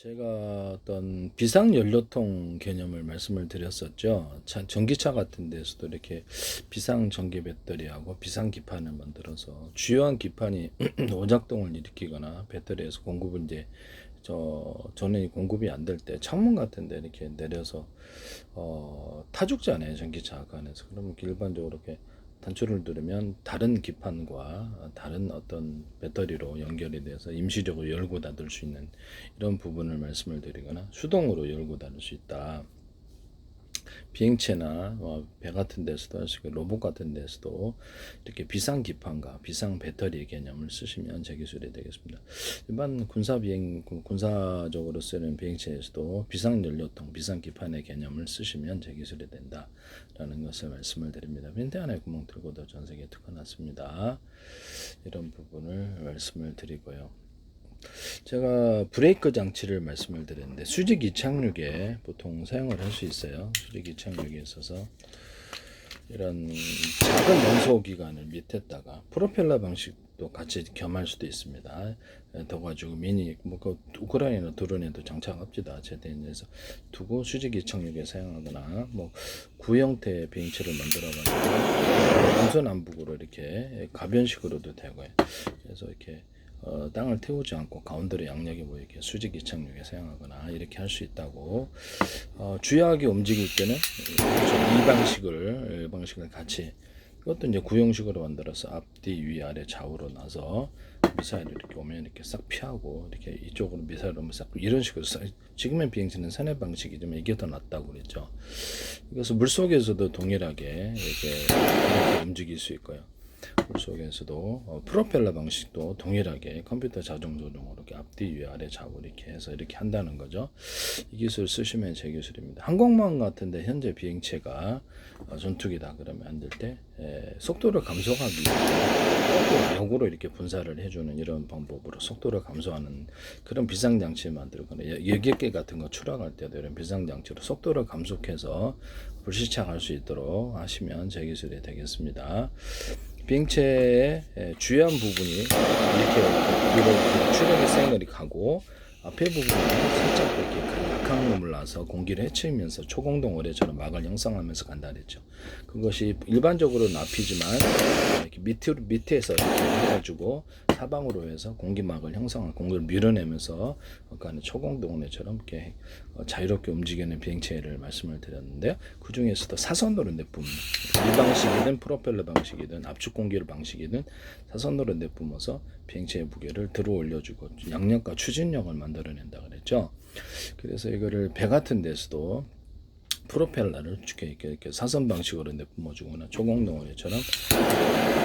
제가 어떤 비상연료통 개념을 말씀을 드렸었죠. 전기차 같은 데서도 이렇게 비상전기 배터리하고 비상기판을 만들어서 주요한 기판이 오작동을 일으키거나 배터리에서 공급을 이제 전원이 공급이 안 될 때 창문 같은 데 이렇게 내려서 타죽잖아요, 전기차 안에서. 그러면 일반적으로 이렇게 단추를 누르면 다른 기판과 다른 어떤 배터리로 연결이 돼서 임시적으로 열고 닫을 수 있는 이런 부분을 말씀을 드리거나 수동으로 열고 닫을 수 있다. 비행체나 배 같은 데서도 할 수 있고 로봇 같은 데서도 이렇게 비상 기판과 비상 배터리 개념을 쓰시면 제 기술이 되겠습니다. 일반 군사적으로 쓰는 비행체에서도 비상 연료통, 비상 기판의 개념을 쓰시면 제 기술이 된다라는 것을 말씀을 드립니다. 빈대 안에 구멍 뚫고도 전 세계에 특화났습니다. 이런 부분을 말씀을 드리고요. 제가 브레이크 장치를 말씀을 드렸는데 수직 이착륙에 보통 사용을 할 수 있어요. 수직 이착륙에 있어서 이런 작은 연소 기관을 밑에다가 프로펠러 방식도 같이 겸할 수도 있습니다. 더 가지고 미니 우크라이나 드론에도 장착합니다. 제대해서 두고 수직 이착륙에 사용하거나 구형태 비행체를 만들어가지고 동서남북으로 이렇게 가변식으로도 되고요. 그래서 이렇게 땅을 태우지 않고 가운데로 양력이 이렇게 수직 이착륙에 사용하거나 이렇게 할 수 있다고. 주요하게 움직일 때는 이 방식을 같이, 이것도 이제 구형식으로 만들어서 앞뒤 위 아래 좌우로 나서 미사일이 이렇게 오면 이렇게 싹 피하고 이렇게 이쪽으로 미사일 오면 싹 이런 식으로 지금의 비행체는 산해 방식이지만 이게 더 낫다고 그랬죠. 그래서 물속에서도 동일하게 이렇게 움직일 수 있고요. 물속에서도 프로펠러 방식도 동일하게 컴퓨터 자동 조종으로 이렇게 앞뒤 위 아래 좌우 이렇게 해서 이렇게 한다는 거죠. 이 기술 쓰시면 제 기술입니다. 항공모함 같은데 현재 비행체가 전투기다 그러면 안 될 때 속도를 감소하기 위해 역으로 이렇게 분사를 해주는 이런 방법으로 속도를 감소하는 그런 비상장치 만들거나 여객기 같은 거 추락할 때도 이런 비상장치로 속도를 감속해서 불시착할 수 있도록 하시면 제 기술이 되겠습니다. 비행체의 주요한 부분이 이렇게 위로 추력의 생열이 가고 앞에 부분이 살짝 이렇게 약항음을 나서 공기를 헤치면서 초공동 어뢰처럼 막을 형성하면서 간다 그랬죠. 그것이 일반적으로 납이지만 이렇게 밑에서 이렇게 해가지고 사방으로 해서 공기막을 형성한 공기를 밀어내면서 약간 초공동 어뢰처럼 이렇게 자유롭게 움직이는 비행체를 말씀을 드렸는데요. 그 중에서도 사선으로 내뿜는 이 방식이든 프로펠러 방식이든 압축 공기를 방식이든 사선으로 내뿜어서 비행체의 무게를 들어 올려주고 양력과 추진력을 만들어낸다 그랬죠. 그래서 이거를 배 같은 데서도 프로펠러를 이렇게 사선 방식으로 내뿜어주거나 초공동어리처럼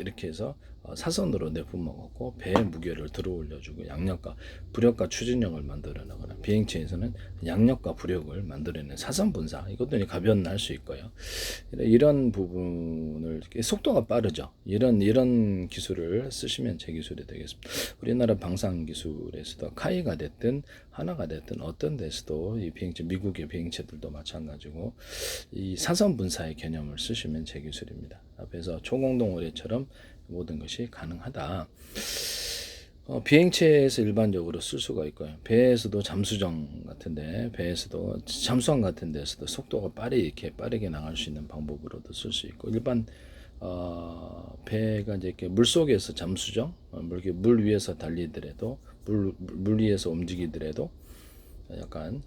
이렇게 해서 사선으로 내뿜어갖고 배의 무게를 들어 올려주고 양력과 부력과 추진력을 만들어내거나 비행체에서는 양력과 부력을 만들어내는 사선 분사, 이것도 가변할 수 있고요. 이런 부분을 속도가 빠르죠. 이런 기술을 쓰시면 제 기술이 되겠습니다. 우리나라 방산 기술에서도 카이가 됐든 하나가 됐든 어떤 데서도 이 비행체, 미국의 비행체들도 마찬가지고 이 사선 분사의 개념을 쓰시면 제 기술입니다. 앞에서 초공동 어뢰처럼 모든 것이 가능하다. 비행체에서 일반적으로 쓸 수가 있고요. 배에서도 잠수정 같은데, 배에서도 잠수함 같은 데서도 속도가 빠르게 나갈 수 있는 방법으로도 쓸 수 있고, 일반 배가 이제 이렇게 물 속에서 잠수정, 물 위에서 달리더라도, 물 위에서 움직이더라도 약간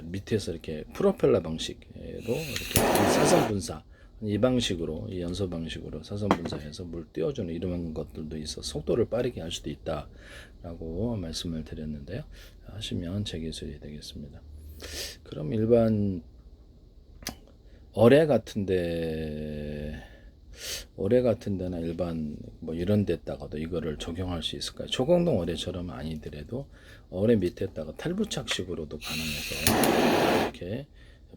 밑에서 이렇게 프로펠러 방식으로 이렇게 사선 분사, 이 방식으로, 이 연소 방식으로 사선 분사해서 물 띄워주는 이런 것들도 있어 속도를 빠르게 할 수도 있다라고 말씀을 드렸는데요. 하시면 제 기술이 되겠습니다. 그럼 일반 어뢰 같은 데나 일반 이런 데다가도 이거를 적용할 수 있을까요? 초공동 어뢰처럼 아니더라도 어뢰 밑에다가 탈부착식으로도 가능해서 이렇게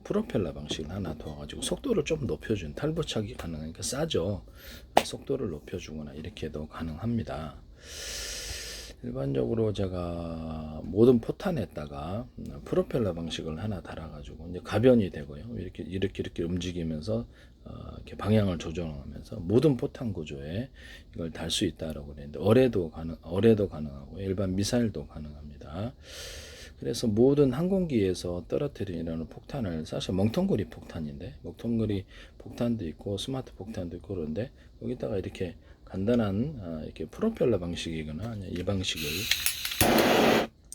프로펠러 방식을 하나 둬가지고 속도를 좀 높여준, 탈부착이 가능하니까 싸죠. 속도를 높여주거나 이렇게도 가능합니다. 일반적으로 제가 모든 포탄에다가 프로펠러 방식을 하나 달아가지고 이제 가변이 되고요. 이렇게 움직이면서 이렇게 방향을 조정하면서 모든 포탄 구조에 이걸 달 수 있다라고 그랬는데 어뢰도 가능하고 일반 미사일도 가능합니다. 그래서 모든 항공기에서 떨어뜨리는 폭탄을 사실 멍텅구리 폭탄인데 멍텅구리 폭탄도 있고 스마트 폭탄도 있고 그런데 여기다가 이렇게 간단한 이렇게 프로펠러 방식이거나 아니면 이 방식을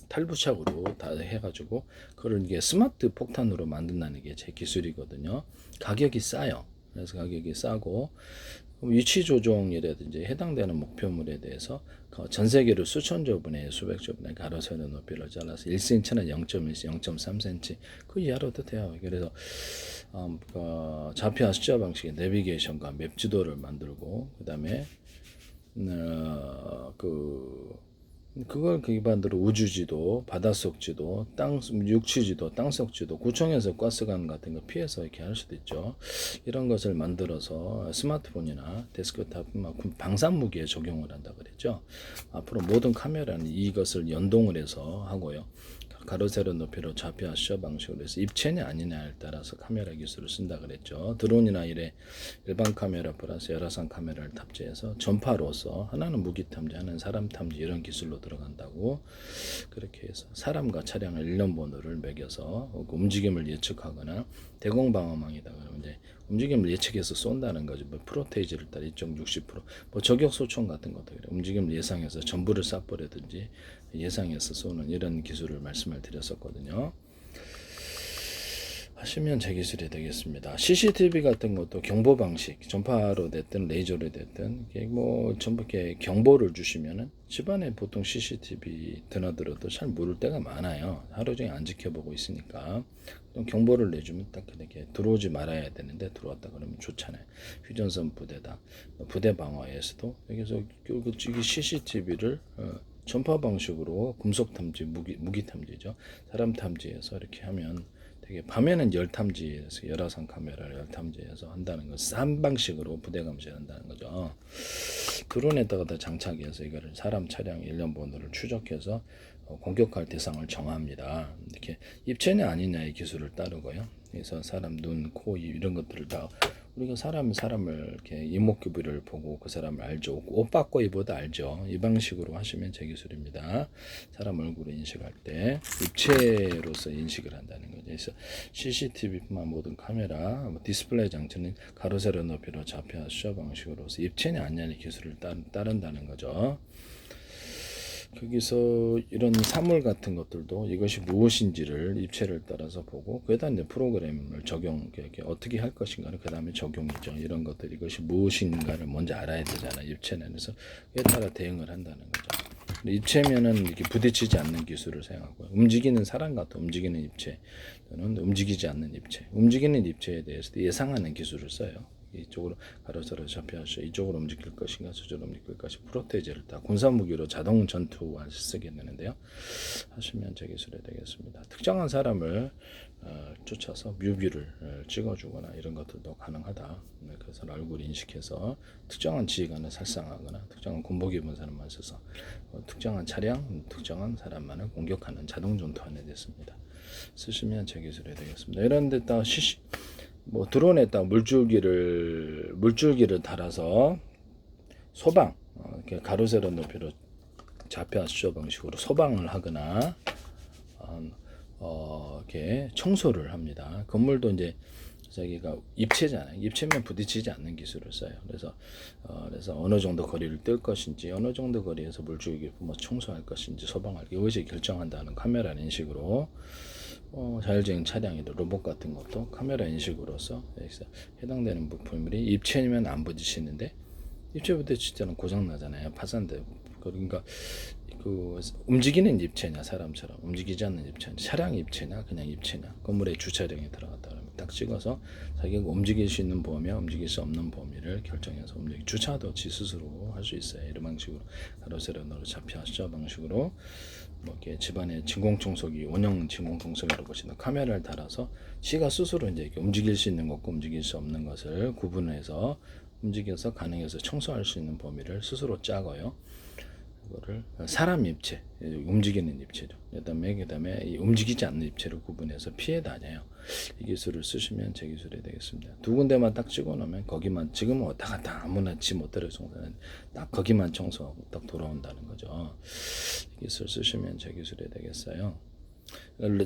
탈부착으로 다 해가지고 그걸 이게 스마트 폭탄으로 만든다는 게 제 기술이거든요. 가격이 싸요. 그래서 가격이 싸고 위치 조종이라든지 해당되는 목표물에 대해서 전 세계로 수천조 분의 수백조 분의 가로세로 높이를 잘라서 1cm나 0.1cm, 0.3cm 그 이하로도 돼요. 그래서 좌표 숫자 방식의 내비게이션과 맵 지도를 만들고 그다음에 그걸 기반으로 우주지도, 바닷속지도, 육지지도, 땅속지도, 구청에서 가스관 같은 거 피해서 이렇게 할 수도 있죠. 이런 것을 만들어서 스마트폰이나 데스크탑, 방산 무기에 적용을 한다 그랬죠. 앞으로 모든 카메라는 이것을 연동을 해서 하고요. 가로 세로 높이로 좌표 셔 방식으로 해서 입체냐 아니냐에 따라서 카메라 기술을 쓴다 그랬죠. 드론이나 이래 일반 카메라 플러스 열화상 카메라를 탑재해서 전파로서 하나는 무기 탐지, 하나는 사람 탐지 이런 기술로 들어간다고 그렇게 해서 사람과 차량을 일련 번호를 매겨서 움직임을 예측하거나 대공방어망이다 그러면 이제 움직임을 예측해서 쏜다는 거죠. 뭐 프로테이지를 따라 2.60%, 뭐 저격 소총 같은 것도 그래. 움직임을 예상해서 전부를 쏴버리든지 예상해서 쏘는 이런 기술을 말씀을 드렸었거든요. 하시면 제 기술이 되겠습니다. CCTV 같은 것도 경보 방식, 전파로 됐든 레이저로 됐든 뭐 전부 이렇게 경보를 주시면은 집안에 보통 CCTV 드나들어도 잘 모를 때가 많아요. 하루 종일 안 지켜보고 있으니까 경보를 내주면 딱 이렇게 들어오지 말아야 되는데 들어왔다 그러면 좋잖아요. 휴전선 부대다, 부대 방어에서도 여기서 이 CCTV를 전파 방식으로 금속 탐지, 무기 탐지죠. 사람 탐지해서 이렇게 하면 되게 밤에는 열 탐지해서 열화상 카메라를 열 탐지해서 한다는 거, 싼 방식으로 부대 감시한다는 거죠. 드론에다가 다 장착해서 이거를 사람 차량 일련 번호를 추적해서 공격할 대상을 정합니다. 이렇게 입체냐 아니냐의 기술을 따르고요. 그래서 사람 눈, 코, 입 이런 것들을 다 우리가 사람을 이렇게 이목구비를 보고 그 사람을 알죠. 옷 받고 입어도 알죠. 이 방식으로 하시면 제 기술입니다. 사람 얼굴을 인식할 때 입체로서 인식을 한다는 거죠. 그래서 CCTV뿐만 모든 카메라, 디스플레이 장치는 가로 세로 높이로 좌표 숫자 방식으로서 입체냐 아니냐의 기술을 따른다는 거죠. 거기서 이런 사물 같은 것들도 이것이 무엇인지를 입체를 따라서 보고 그에다 이제 프로그램을 적용 어떻게 할 것인가를 그 다음에 적용이죠. 이런 것들 이것이 무엇인가를 먼저 알아야 되잖아. 입체는 그래서 그에 따라 대응을 한다는 거죠. 입체면은 이렇게 부딪히지 않는 기술을 사용하고 움직이는 사람 같은 움직이는 입체 또는 움직이지 않는 입체, 움직이는 입체에 대해서도 예상하는 기술을 써요. 이쪽으로 가로세로 잡혀서 이쪽으로 움직일 것인가 저쪽으로 움직일 것인가 프로테이지를 다 군사무기로 자동 전투할 쓰게 되는데요. 하시면 제 기술이 되겠습니다. 특정한 사람을 쫓아서 뮤비를 찍어주거나 이런 것들도 가능하다. 그래서 얼굴 인식해서 특정한 지휘관을 살상하거나 특정한 군복 입은 사람만 써서 특정한 차량, 특정한 사람만을 공격하는 자동 전투안에 됐습니다. 쓰시면 제 기술이 되겠습니다. 이런 데다 뭐 드론에다 물줄기를 달아서 소방 이렇게 가로 세로 높이로 좌표 숫자 방식으로 소방을 하거나 이렇게 청소를 합니다. 건물도 이제 자기가 입체잖아요. 입체면 부딪히지 않는 기술을 써요. 그래서 어느 정도 거리를 뜰 것인지 어느 정도 거리에서 물줄기 뭐 청소할 것인지 소방할 이것이 결정한다는 카메라 인식으로 자율주행 차량이든 로봇 같은 것도 카메라 인식으로서 여기서 해당되는 부품들이 입체면 안 부딪히는데 입체 부딪힐 때는 고장 나잖아요. 파산돼. 그러니까 그 움직이는 입체냐 사람처럼 움직이지 않는 입체냐 차량 입체냐 그냥 입체냐 건물에 주차장에 들어갔다 그러면 딱 찍어서 자기가 움직일 수 있는 범위와 움직일 수 없는 범위를 결정해서 주차도 지 스스로 할 수 있어요. 이런 방식으로 가로세로로 좌표 숫자 방식으로 뭐 이렇게 집안에 진공청소기 원형 진공청소기 로봇이나 카메라를 달아서 지가 스스로 이제 이렇게 움직일 수 있는 것과 움직일 수 없는 것을 구분해서 움직여서 가능해서 청소할 수 있는 범위를 스스로 짜고요. 이거를 사람 입체, 움직이는 입체죠. 그다음에 이 움직이지 않는 입체를 구분해서 피해 다녀요. 이 기술을 쓰시면 제 기술이 되겠습니다. 두 군데만 딱 찍어 놓으면 거기만 지금은 왔다 갔다 아무나 지 못대로 청소하는 딱 거기만 청소하고 딱 돌아온다는 거죠. 이 기술 쓰시면 제 기술이 되겠어요.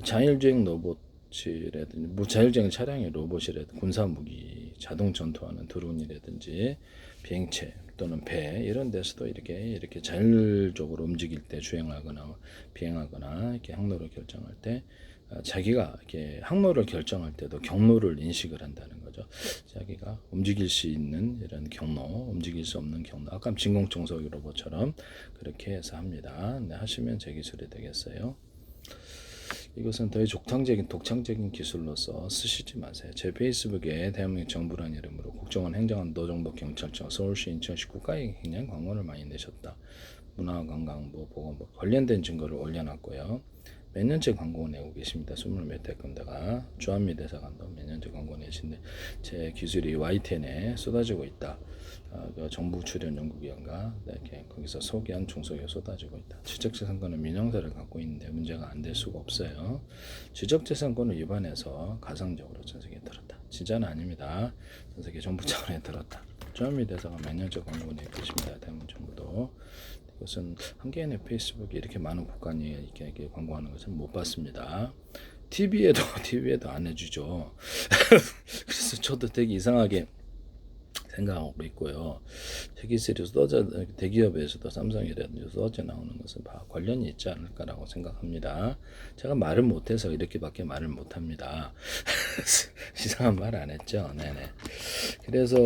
자율주행 로봇이라든지 뭐 자율주행 차량의 로봇이라든지 군사무기, 자동 전투하는 드론이라든지 비행체 또는 배 이런 데서도 이렇게 자율적으로 움직일 때 주행하거나 비행하거나 이렇게 항로를 결정할 때 자기가 이렇게 항로를 결정할 때도 경로를 인식을 한다는 거죠. 자기가 움직일 수 있는 이런 경로, 움직일 수 없는 경로. 아까 진공청소기 로봇처럼 그렇게 해서 합니다. 네, 하시면 제 기술이 되겠어요. 이것은 더의 독창적인 기술로서 쓰시지 마세요. 제 페이스북에 대한민국 정부라는 이름으로 국정원 행정안 노정부 경찰청 서울시 인천시 국가에 굉장히 광고를 많이 내셨다. 문화관광부 보건부 관련된 증거를 올려놨고요. 몇 년째 광고 내고 계십니다. 20몇 회 건데가 주한미 대사관도 몇 년째 광고 내신데 제 기술이 YTN에 쏟아지고 있다. 그 정부 출연 연구기관과 이렇게 거기서 소개한 중소기업 쏟아지고 있다. 지적재산권은 민영사를 갖고 있는데 문제가 안 될 수가 없어요. 지적재산권을 위반해서 가상적으로 전 세계에 들었다. 진짜는 아닙니다. 전 세계 정부 차원에 들었다. 주한미 대사관 몇 년째 광고 내고 계십니다. 대한민국 정부도. 이것은 한 개인의 페이스북에 이렇게 많은 국간이 이렇게 광고하는 것은 못 봤습니다. TV에도 안 해주죠. 그래서 저도 되게 이상하게 생각하고 있고요. 세계세리에서 대기업에서도 삼성이라든지 써져 나오는 것은 관련이 있지 않을까라고 생각합니다. 제가 말을 못해서 이렇게밖에 말을 못합니다. 이상한 말 안 했죠. 네네. 그래서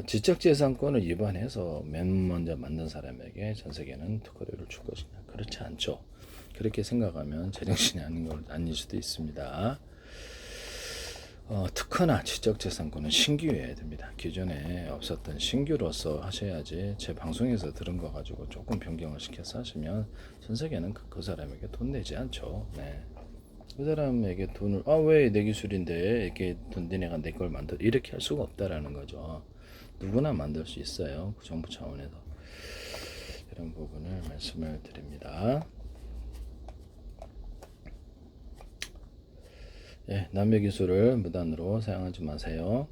지적재산권을 위반해서 맨 먼저 만든 사람에게 전 세계는 특허료를 줄 것이냐? 그렇지 않죠. 그렇게 생각하면 제정신이 아닐 수도 있습니다. 특허나 지적재산권은 신규여야 됩니다. 기존에 없었던 신규로서 하셔야지 제 방송에서 들은 거 가지고 조금 변경을 시켜서 하시면 전 세계는 그 사람에게 돈 내지 않죠. 네. 그 사람에게 돈을 왜 내 기술인데 이렇게 돈 내가 내 걸 만들 이렇게 할 수가 없다라는 거죠. 누구나 만들 수 있어요. 그 정부 차원에서 이런 부분을 말씀을 드립니다. 남의 기술을 무단으로 사용하지 마세요.